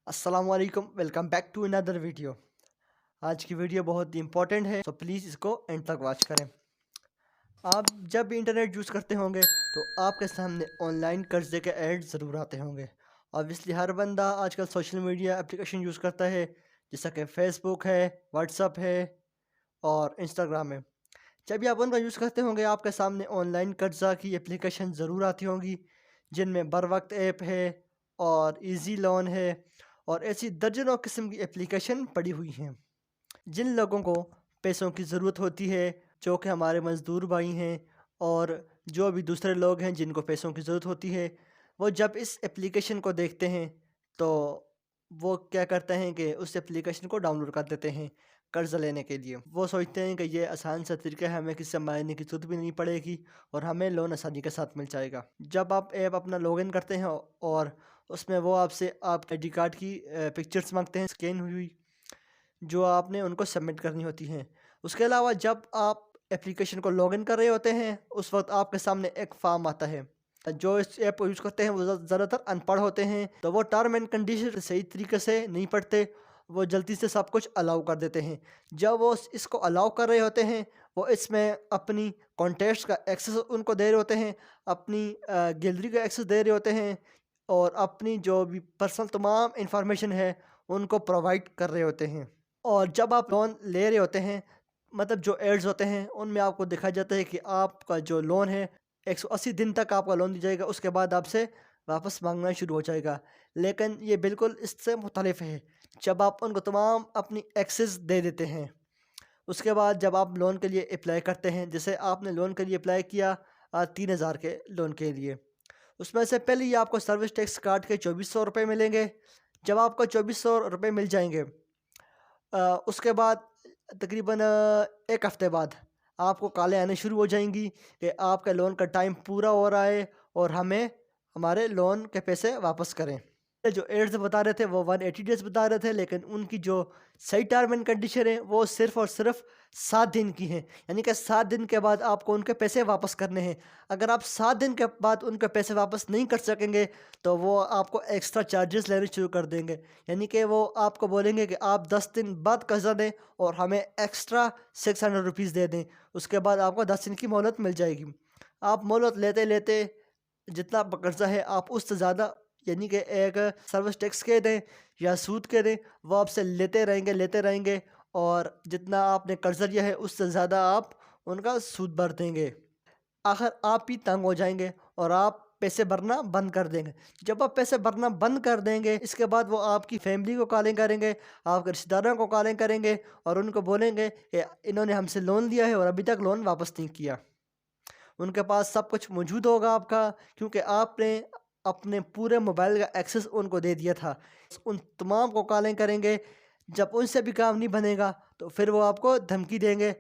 अस्सलाम वालेकुम, welcome back to another video. आज की वीडियो बहुत ही इंपॉर्टेंट है, तो प्लीज़ इसको एंड तक वॉच करें। आप जब भी इंटरनेट यूज़ करते होंगे तो आपके सामने ऑनलाइन कर्जे के ऐड ज़रूर आते होंगे। ऑब्वियसली हर बंदा आजकल सोशल मीडिया एप्लीकेशन यूज़ करता है, जैसा कि फेसबुक है, व्हाट्सअप है और इंस्टाग्राम है। जब भी आप उनका यूज़ करते होंगे आपके सामने ऑनलाइन कर्जा की एप्लीकेशन ज़रूर आती होंगी, जिनमें बर वक्त ऐप है और इजी लोन है और ऐसी दर्जनों किस्म की एप्लीकेशन पड़ी हुई हैं। जिन लोगों को पैसों की ज़रूरत होती है, जो कि हमारे मज़दूर भाई हैं और जो भी दूसरे लोग हैं जिनको पैसों की ज़रूरत होती है, वो जब इस एप्लीकेशन को देखते हैं तो वो क्या करते हैं कि उस एप्लीकेशन को डाउनलोड कर देते हैं कर्ज़ लेने के लिए। वो सोचते हैं कि ये आसान सा तरीका है, हमें किसी से मांगने की ज़रूरत भी नहीं पड़ेगी और हमें लोन आसानी के साथ मिल जाएगा। जब आप ऐप अपना लॉगिन करते हैं और उसमें वो आपसे आपके आईडी कार्ड की पिक्चर्स मांगते हैं स्कैन हुई, जो आपने उनको सबमिट करनी होती हैं। उसके अलावा जब आप एप्लीकेशन को लॉगिन कर रहे होते हैं उस वक्त आपके सामने एक फॉर्म आता है। जो इस ऐप को यूज़ करते हैं वो ज़्यादातर अनपढ़ होते हैं, तो वो टर्म एंड कंडीशन सही तरीके से नहीं पढ़ते, वो जल्दी से सब कुछ अलाउ कर देते हैं। जब वो इसको अलाउ कर रहे होते हैं, वो इसमें अपनी कॉन्टैक्ट्स का एक्सेस उनको दे रहे होते हैं, अपनी गैलरी का एक्सेस दे रहे होते हैं और अपनी जो भी पर्सनल तमाम इंफॉर्मेशन है उनको प्रोवाइड कर रहे होते हैं। और जब आप लोन ले रहे होते हैं, मतलब जो एड्स होते हैं उनमें आपको दिखाया जाता है कि आपका जो लोन है 180 दिन तक आपका लोन दिया जाएगा, उसके बाद आपसे वापस मांगना शुरू हो जाएगा। लेकिन ये बिल्कुल इससे मुख्तलिफ है। जब आप उनको तमाम अपनी एक्सेस दे देते हैं, उसके बाद जब आप लोन के लिए अप्लाई करते हैं, जैसे आपने लोन के लिए अप्लाई किया 3000 के लोन के लिए, उसमें से पहले ही आपको सर्विस टैक्स काट के 2400 रुपये मिलेंगे। जब आपको 2400 रुपये मिल जाएंगे, उसके बाद तकरीबन 1 हफ़्ते बाद आपको कॉलें आने शुरू हो जाएंगी कि आपका लोन का टाइम पूरा हो रहा है और हमें हमारे लोन के पैसे वापस करें। जो एड्स बता रहे थे वो 180 डेज़ बता रहे थे, लेकिन उनकी जो सही टर्म एंड कंडीशन है वो सिर्फ़ और सिर्फ 7 दिन की है। यानी कि 7 दिन के बाद आपको उनके पैसे वापस करने हैं। अगर आप 7 दिन के बाद उनके पैसे वापस नहीं कर सकेंगे तो वो आपको एक्स्ट्रा चार्जेस लेने शुरू कर देंगे। यानी कि वो आपको बोलेंगे कि आप 10 दिन बाद कर्ज़ा दें और हमें एक्स्ट्रा 600 रुपीज़ दे दें। उसके बाद आपको 10 दिन की मोहलत मिल जाएगी। आप मोहलत लेते लेते जितना कर्ज़ा है आप उससे ज़्यादा, यानी कि एक सर्विस टैक्स के दें या सूद के दें, वो आपसे लेते रहेंगे और जितना आपने कर्ज़ा लिया है उससे ज़्यादा आप उनका सूद भर देंगे। आखिर आप ही तंग हो जाएंगे और आप पैसे भरना बंद कर देंगे। जब आप पैसे भरना बंद कर देंगे, इसके बाद वो आपकी फैमिली को कॉलिंग करेंगे, आपके रिश्तेदारों को कॉलिंग करेंगे और उनको बोलेंगे कि इन्होंने हमसे लोन लिया है और अभी तक लोन वापस नहीं किया। उनके पास सब कुछ मौजूद होगा आपका, क्योंकि आपने अपने पूरे मोबाइल का एक्सेस उनको दे दिया था। उन तमाम को कॉलिंग करेंगे। जब उनसे भी काम नहीं बनेगा तो फिर वो आपको धमकी देंगे।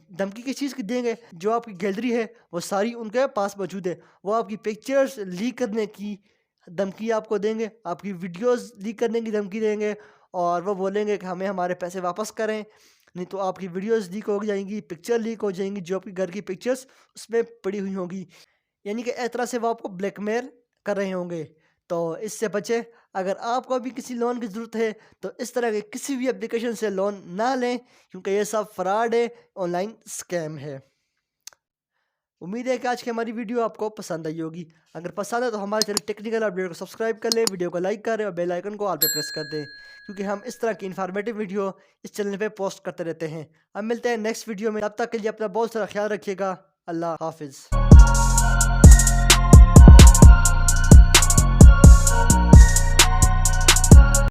धमकी किस चीज़ की देंगे? जो आपकी गैलरी है वो सारी उनके पास मौजूद है। वो आपकी पिक्चर्स लीक करने की धमकी आपको देंगे, आपकी वीडियोस लीक करने की धमकी देंगे और वो बोलेंगे कि हमें हमारे पैसे वापस करें, नहीं तो आपकी वीडियोस लीक हो जाएंगी, पिक्चर लीक हो जाएंगी, जो आपकी घर की पिक्चर्स उसमें पड़ी हुई होंगी। यानी कि इस तरह से वो आपको ब्लैकमेल कर रहे होंगे। तो इससे बचें। अगर आपको भी किसी लोन की ज़रूरत है तो इस तरह के किसी भी एप्लीकेशन से लोन ना लें, क्योंकि ये सब फ्रॉड है, ऑनलाइन स्कैम है। उम्मीद है कि आज की हमारी वीडियो आपको पसंद आई होगी। अगर पसंद है तो हमारे चैनल टेक्निकल अपडेट को सब्सक्राइब कर लें, वीडियो को लाइक करें और बेल आइकन को ऑल पे प्रेस कर दें, क्योंकि हम इस तरह की इन्फॉर्मेटिव वीडियो इस चैनल पे पोस्ट करते रहते हैं। अब मिलते हैं नेक्स्ट वीडियो में, तब तक के लिए अपना बहुत सारा ख्याल रखिएगा। अल्लाह हाफिज़।